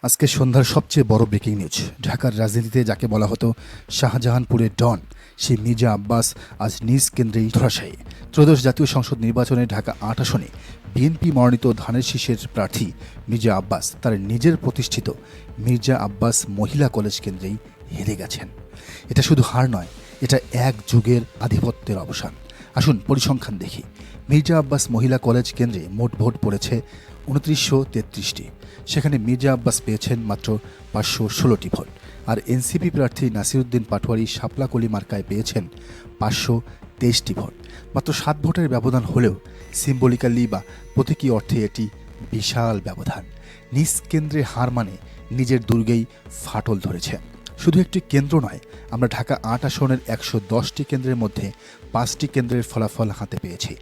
আজকে সন্ধ্যার সবচেয়ে বড় ব্রেকিং নিউজ। ঢাকার রাজনীতিতে যাকে বলা হতো শাহজাহানপুরের ডন, সেই মির্জা আব্বাস আজ নিজ কেন্দ্রেই ধরাশায়ী। ত্রয়োদশ জাতীয় সংসদ নির্বাচনে ঢাকা ৮ আসনে বিএনপি মনোনীত ধানের শীষের প্রার্থী মির্জা আব্বাস তার নিজের প্রতিষ্ঠিত মির্জা আব্বাস মহিলা কলেজ কেন্দ্রেই হেরে গেছেন। এটা শুধু হার নয়, এটা এক যুগের আধিপত্যের অবসান। আসুন পরিসংখ্যান দেখি। মির্জা আব্বাস মহিলা কলেজ কেন্দ্রে মোট ভোট পড়েছে ২৯৩৩টি। সেখানে মির্জা আব্বাস পেয়েছেন মাত্র ৫১৬টি ভোট, আর এনসিপি প্রার্থী নাসিরউদ্দিন পাটোয়ারি শাপলাকলি মার্কায় পেয়েছেন ৫২৩টি ভোট। মাত্র ৭ ভোটের ব্যবধান হলেও সিম্বলিক্যালি বা প্রতীকী অর্থে এটি বিশাল ব্যবধান। নিজ কেন্দ্রে হার মানে নিজের দুর্গেই ফাটল ধরেছে। শুধু একটি কেন্দ্র নয়, আমরা ঢাকা ৮ আসনের ১১০টি কেন্দ্রের মধ্যে ৫টি কেন্দ্রের ফলাফল হাতে পেয়েছি।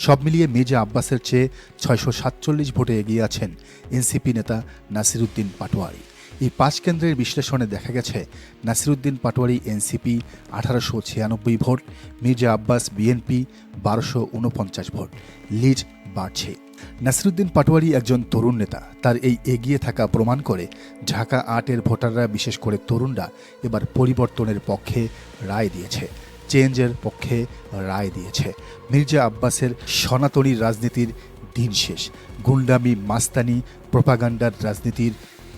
সব মিলিয়ে মির্জা আব্বাসের চেয়ে ৬৪৭ ভোটে এগিয়ে আছেন এনসিপি নেতা নাসিরউদ্দিন পাটোয়ারি। এই ৫ কেন্দ্রের বিশ্লেষণে দেখা গেছে নাসিরউদ্দিন পাটোয়ারি এনসিপি ১৮৯৬ ভোট, মির্জা আব্বাস বিএনপি ১২৪৯ ভোট। লিড বাড়ছে। নাসিরউদ্দিন পাটোয়ারি একজন তরুণ নেতা। তার এই এগিয়ে থাকা প্রমাণ করে ঢাকা ৮-এর ভোটাররা, বিশেষ করে তরুণরা, এবার পরিবর্তনের পক্ষে রায় দিয়েছে, চেঞ্জের পক্ষে রায় দিয়েছে। মির্জা আব্বাসের সনাতনী রাজনীতির দিন শেষ, গুন্ডামি মাস্তানি প্রোপাগান্ডার রাজনীতির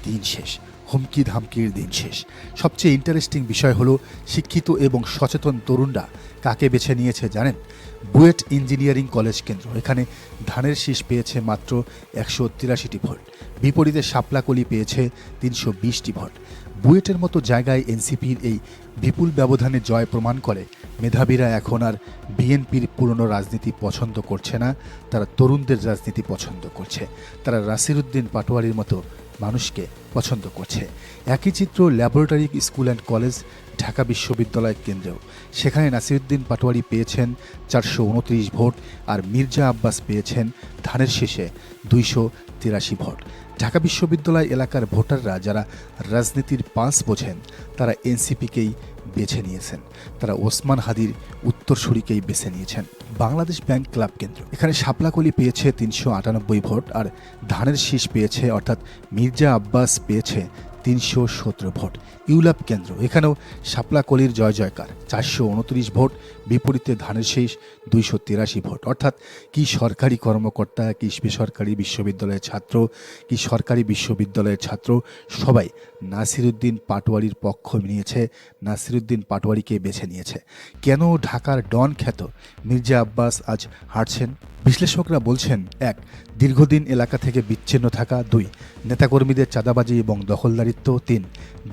দিন শেষ, হুমকি ধামকির দিন শেষ। সবচেয়ে ইন্টারেস্টিং বিষয় হলো শিক্ষিত এবং সচেতন তরুণরা কাকে বেছে নিয়েছে জানেন? বুয়েট ইঞ্জিনিয়ারিং কলেজ কেন্দ্র। এখানে ধানের শীষ পেয়েছে মাত্র ১৮৩টি ভোট, বিপরীতে শাপলাকলি পেয়েছে ৩২০টি ভোট। বুয়েটের মতো জায়গায় এনসিপির এই বিপুল ব্যবধানে জয় প্রমাণ করে মেধাবীরা এখন আর বিএনপির পুরনো রাজনীতি পছন্দ করছে না, তারা তরুণদের রাজনীতি পছন্দ করছে। তারা নাসিরউদ্দিন পাটোয়ারির মতো মানুষকে পছন্দ করছে। একই চিত্র laboratory school and college Dhaka বিশ্ববিদ্যালয় কেন্দ্রেও। সেখানে নাসিরউদ্দিন পাটোয়ারি পেয়েছেন ৪২৯ ভোট, আর মির্জা আব্বাস পেয়েছেন ধানের শীষে ২৮৩ ভোট। ঢাকা বিশ্ববিদ্যালয় এলাকার ভোটাররা যারা রাজনীতির পাঁচ বোঝেন, তারা এনসিপিকেই বেছে নিয়েছেন। তারা ওসমান হাদির উত্তরসূরিকেই বেছে নিয়েছেন। বাংলাদেশ ব্যাংক ক্লাব কেন্দ্র, এখানে শাপলাকলি পেয়েছে ৩৯৮ ভোট, আর ধানের শীষ পেয়েছে অর্থাৎ মির্জা আব্বাস পেয়েছে ৩১৭ ভোট। ইউলাপ কেন্দ্র, এখানেও শাপলাকলির জয় জয়কার, ৪২৯ ভোট, বিপরীতে ধানের শীষ ২৮৩ ভোট। অর্থাৎ কি সরকারি কর্মকর্তা, কি বেসরকারি বিশ্ববিদ্যালয়ের ছাত্র, কি সরকারি বিশ্ববিদ্যালয়ের ছাত্র, সবাই নাসিরউদ্দিন পাটোয়ারির পক্ষ নিয়েছে, নাসিরউদ্দিন পাটোয়ারিকে বেছে নিয়েছে। কেন ঢাকার ডন খ্যাত মির্জা আব্বাস আজ হারছেন? বিশ্লেষকরা বলছেন, ১. দীর্ঘদিন এলাকা থেকে বিচ্ছিন্ন থাকা, ২. নেতাকর্মীদের চাঁদাবাজি এবং দখলদারিত্ব, ৩.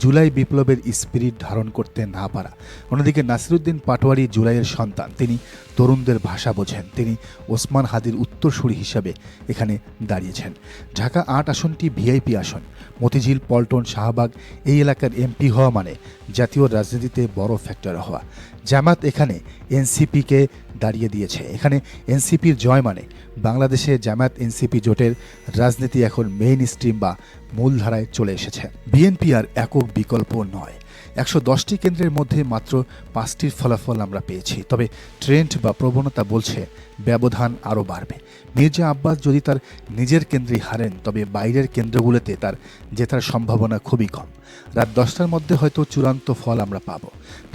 জুলাই বিপ্লবের স্পিরিট ধারণ করতে না পারা। অন্যদিকে নাসিরউদ্দিন পাটোয়ারি জুলাইয়ের সন্তান, তিনি তরুণদের ভাষা বোঝেন, তিনি ওসমান হাদির উত্তরসূরি হিসাবে এখানে দাঁড়িয়েছেন। ঢাকা ৮ আসনটি ভিআইপি আসন। মতিঝিল, পল্টন, শাহবাগ এই এলাকার এমপি হওয়া মানে জাতীয় রাজনীতিতে বড় ফ্যাক্টর হওয়া। জামাত এখানে এনসিপিকে দাঁড়িয়ে দিয়েছে। এখানে এনসিপির জয় মানে বাংলাদেশে জামাত এনসিপি জোটের রাজনীতি এখন মেইন স্ট্রিম বা মূলধারায় চলে এসেছে। বিএনপি আর একক বিকল্প নয়। ১১০টি কেন্দ্রের মধ্যে মাত্র ৫টির ফলাফল আমরা পেয়েছি, তবে ট্রেন্ড বা প্রবণতা বলছে ব্যবধান আরও বাড়বে। মির্জা আব্বাস যদি তার নিজের কেন্দ্রেই হারেন, তবে বাইরের কেন্দ্রগুলোতে তার জেতার সম্ভাবনা খুবই কম। রাত ১০টার মধ্যে হয়তো চূড়ান্ত ফল আমরা পাব।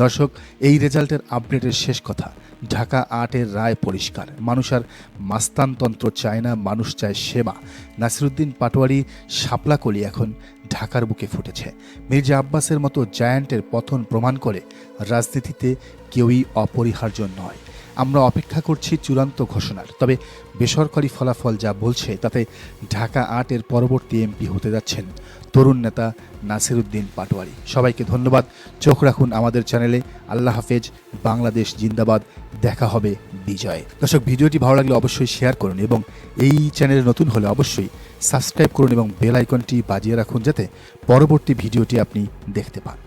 দর্শক, এই রেজাল্টের আপডেটের শেষ কথা, ঢাকা ৮-এর রায় পরিষ্কার। মানুষ আর মাস্তানতন্ত্র চায় না, মানুষ চায় সেবা। নাসিরউদ্দিন পাটোয়ারি শাপলাকলি এখন ঢাকার বুকে ফুটেছে। মির্জা আব্বাসের মতো জায়ান্টের পতন প্রমাণ করে রাজনীতিতে কেউই অপরিহার্য নয়। আমরা অপেক্ষা করছি চূড়ান্ত ঘোষণার। তবে বেসরকারি ফলাফল যা বলছে, তাতে ঢাকা ৮-এর পরবর্তী এমপি হতে যাচ্ছেন তরুণ নেতা নাসিরউদ্দিন পাটোয়ারি। সবাইকে ধন্যবাদ। চোখ রাখুন আমাদের চ্যানেলে। আল্লাহ হাফেজ। বাংলাদেশ জিন্দাবাদ। দেখা হবে বিজয়। দর্শক, ভিডিওটি ভালো লাগলে অবশ্যই শেয়ার করুন এবং এই চ্যানেলে নতুন হলে অবশ্যই সাবস্ক্রাইব করুন এবং বেল আইকনটি বাজিয়ে রাখুন, যাতে পরবর্তী ভিডিওটি আপনি দেখতে পান।